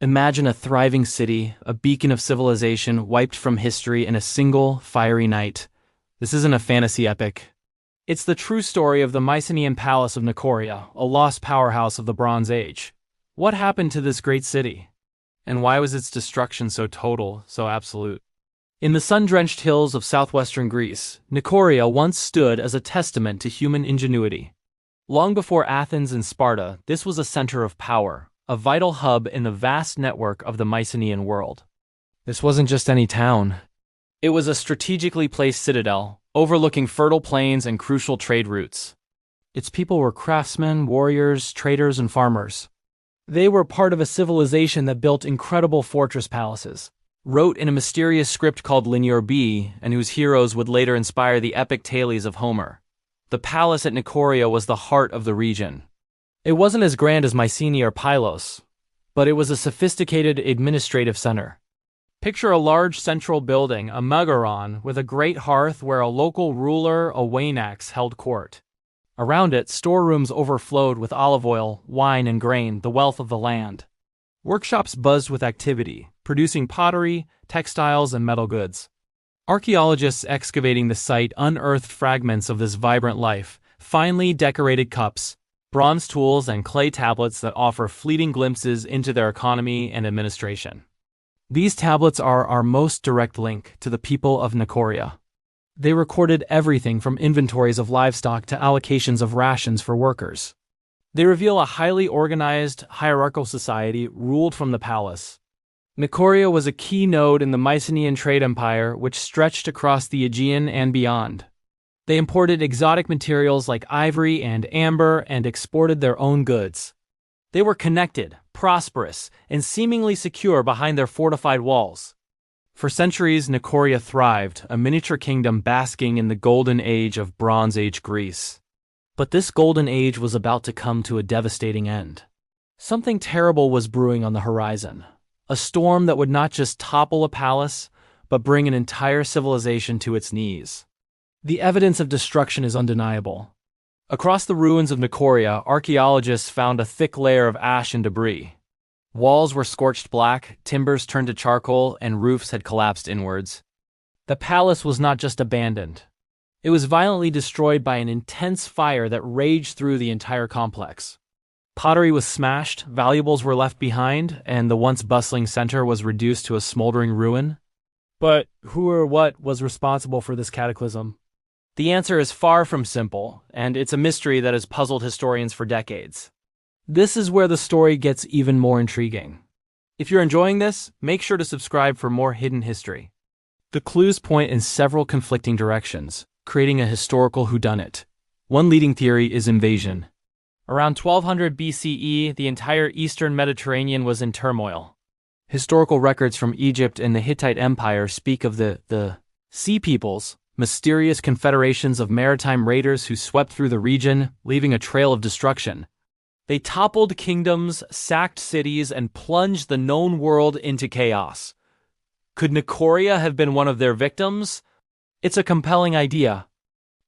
Imagine a thriving city, a beacon of civilization wiped from history in a single, fiery night. This isn't a fantasy epic. It's the true story of the Mycenaean palace of Nichoria, a lost powerhouse of the Bronze Age. What happened to this great city? And why was its destruction so total, so absolute? In the sun-drenched hills of southwestern Greece, Nichoria once stood as a testament to human ingenuity. Long before Athens and Sparta, this was a center of power, a vital hub in the vast network of the Mycenaean world. This wasn't just any town. It was a strategically placed citadel, overlooking fertile plains and crucial trade routes. Its people were craftsmen, warriors, traders, and farmers. They were part of a civilization that built incredible fortress palaces, wrote in a mysterious script called Linear B, and whose heroes would later inspire the epic tales of Homer. The palace at Nichoria was the heart of the region. It wasn't as grand as Mycenae or Pylos, but it was a sophisticated administrative center. Picture a large central building, a megaron, with a great hearth where a local ruler, a wainax, held court. Around it, storerooms overflowed with olive oil, wine, and grain, the wealth of the land. Workshops buzzed with activity, producing pottery, textiles, and metal goods. Archaeologists excavating the site unearthed fragments of this vibrant life, finely decorated cups, bronze tools, and clay tablets that offer fleeting glimpses into their economy and administration. These tablets are our most direct link to the people of Nichoria. They recorded everything from inventories of livestock to allocations of rations for workers. They reveal a highly organized, hierarchical society ruled from the palace. Nichoria was a key node in the Mycenaean trade empire, which stretched across the Aegean and beyond. They imported exotic materials like ivory and amber and exported their own goods. They were connected, prosperous, and seemingly secure behind their fortified walls. For centuries, Nichoria thrived, a miniature kingdom basking in the golden age of Bronze Age Greece. But this golden age was about to come to a devastating end. Something terrible was brewing on the horizon. A storm that would not just topple a palace, but bring an entire civilization to its knees. The evidence of destruction is undeniable. Across the ruins of Nichoria, archaeologists found a thick layer of ash and debris. Walls were scorched black, timbers turned to charcoal, and roofs had collapsed inwards. The palace was not just abandoned. It was violently destroyed by an intense fire that raged through the entire complex. Pottery was smashed, valuables were left behind, and the once bustling center was reduced to a smoldering ruin. But who or what was responsible for this cataclysm? The answer is far from simple, and it's a mystery that has puzzled historians for decades. This is where the story gets even more intriguing. If you're enjoying this, make sure to subscribe for more hidden history. The clues point in several conflicting directions, creating a historical whodunit. One leading theory is invasion. Around 1200 BCE, the entire eastern Mediterranean was in turmoil. Historical records from Egypt and the Hittite Empire speak of the Sea Peoples, mysterious confederations of maritime raiders who swept through the region, leaving a trail of destruction. They toppled kingdoms, sacked cities, and plunged the known world into chaos. Could Nichoria have been one of their victims? It's a compelling idea.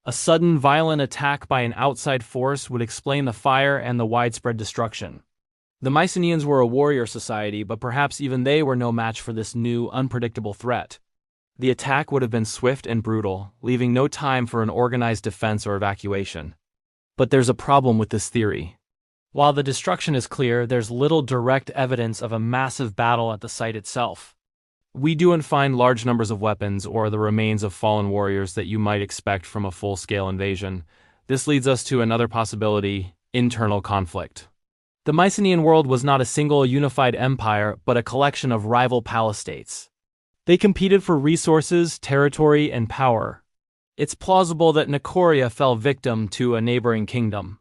A sudden, violent attack by an outside force would explain the fire and the widespread destruction. The Mycenaeans were a warrior society, but perhaps even they were no match for this new, unpredictable threat. The attack would have been swift and brutal, leaving no time for an organized defense or evacuation. But there's a problem with this theory. While the destruction is clear, there's little direct evidence of a massive battle at the site itself. We don't find large numbers of weapons or the remains of fallen warriors that you might expect from a full-scale invasion. This leads us to another possibility: internal conflict. The Mycenaean world was not a single unified empire, but a collection of rival palace-states. They competed for resources, territory, and power. It's plausible that Nichoria fell victim to a neighboring kingdom.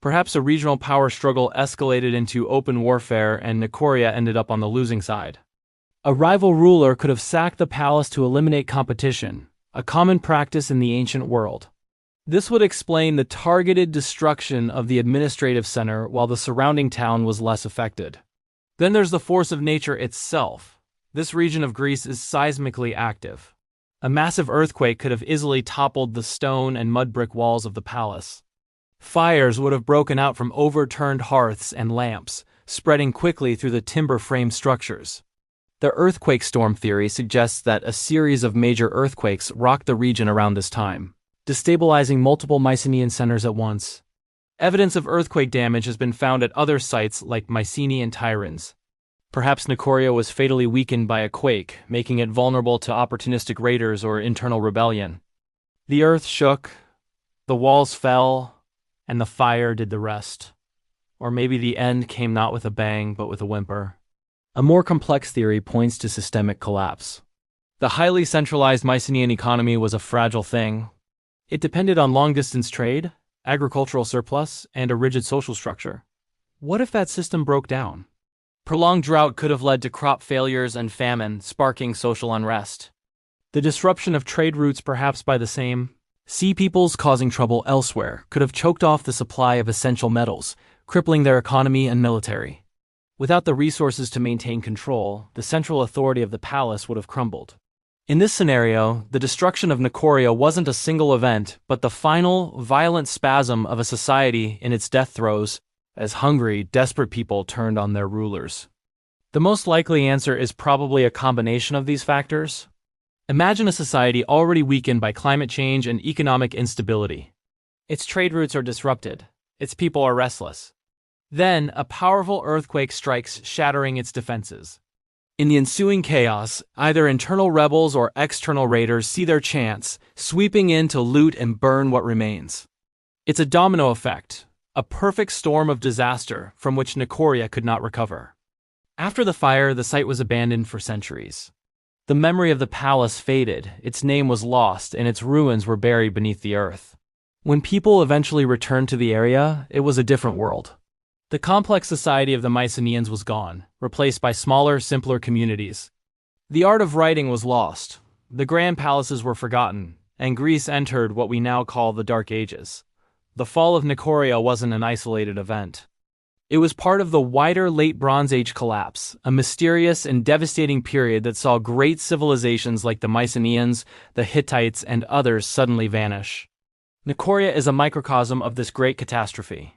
Perhaps a regional power struggle escalated into open warfare and Nichoria ended up on the losing side. A rival ruler could have sacked the palace to eliminate competition, a common practice in the ancient world. This would explain the targeted destruction of the administrative center while the surrounding town was less affected. Then there's the force of nature itself. This region of Greece is seismically active. A massive earthquake could have easily toppled the stone and mud brick walls of the palace. Fires would have broken out from overturned hearths and lamps, spreading quickly through the timber frame structures. The earthquake storm theory suggests that a series of major earthquakes rocked the region around this time, destabilizing multiple Mycenaean centers at once. Evidence of earthquake damage has been found at other sites like Mycenae and Tyrans. Perhaps Nichoria was fatally weakened by a quake, making it vulnerable to opportunistic raiders or internal rebellion. The earth shook, the walls fell, and the fire did the rest. Or maybe the end came not with a bang, but with a whimper. A more complex theory points to systemic collapse. The highly centralized Mycenaean economy was a fragile thing. It depended on long-distance trade, agricultural surplus, and a rigid social structure. What if that system broke down? Prolonged drought could have led to crop failures and famine, sparking social unrest. The disruption of trade routes, perhaps by the same sea peoples causing trouble elsewhere, could have choked off the supply of essential metals, crippling their economy and military. Without the resources to maintain control, the central authority of the palace would have crumbled. In this scenario, the destruction of Nichoria wasn't a single event, but the final, violent spasm of a society in its death throes, as hungry, desperate people turned on their rulers. The most likely answer is probably a combination of these factors. Imagine a society already weakened by climate change and economic instability. Its trade routes are disrupted. Its people are restless. Then, a powerful earthquake strikes, shattering its defenses. In the ensuing chaos, either internal rebels or external raiders see their chance, sweeping in to loot and burn what remains. It's a domino effect, a perfect storm of disaster from which Nichoria could not recover. After the fire, the site was abandoned for centuries. The memory of the palace faded, its name was lost, and its ruins were buried beneath the earth. When people eventually returned to the area, it was a different world. The complex society of the Mycenaeans was gone, replaced by smaller, simpler communities. The art of writing was lost, the grand palaces were forgotten, and Greece entered what we now call the Dark Ages. The fall of Nichoria wasn't an isolated event. It was part of the wider Late Bronze Age collapse, a mysterious and devastating period that saw great civilizations like the Mycenaeans, the Hittites, and others suddenly vanish. Nichoria is a microcosm of this great catastrophe.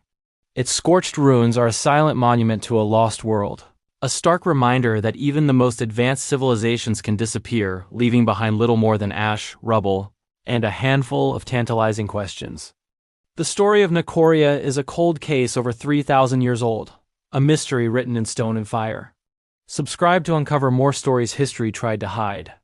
Its scorched ruins are a silent monument to a lost world, a stark reminder that even the most advanced civilizations can disappear, leaving behind little more than ash, rubble, and a handful of tantalizing questions. The story of Nichoria is a cold case over 3,000 years old, a mystery written in stone and fire. Subscribe to uncover more stories history tried to hide.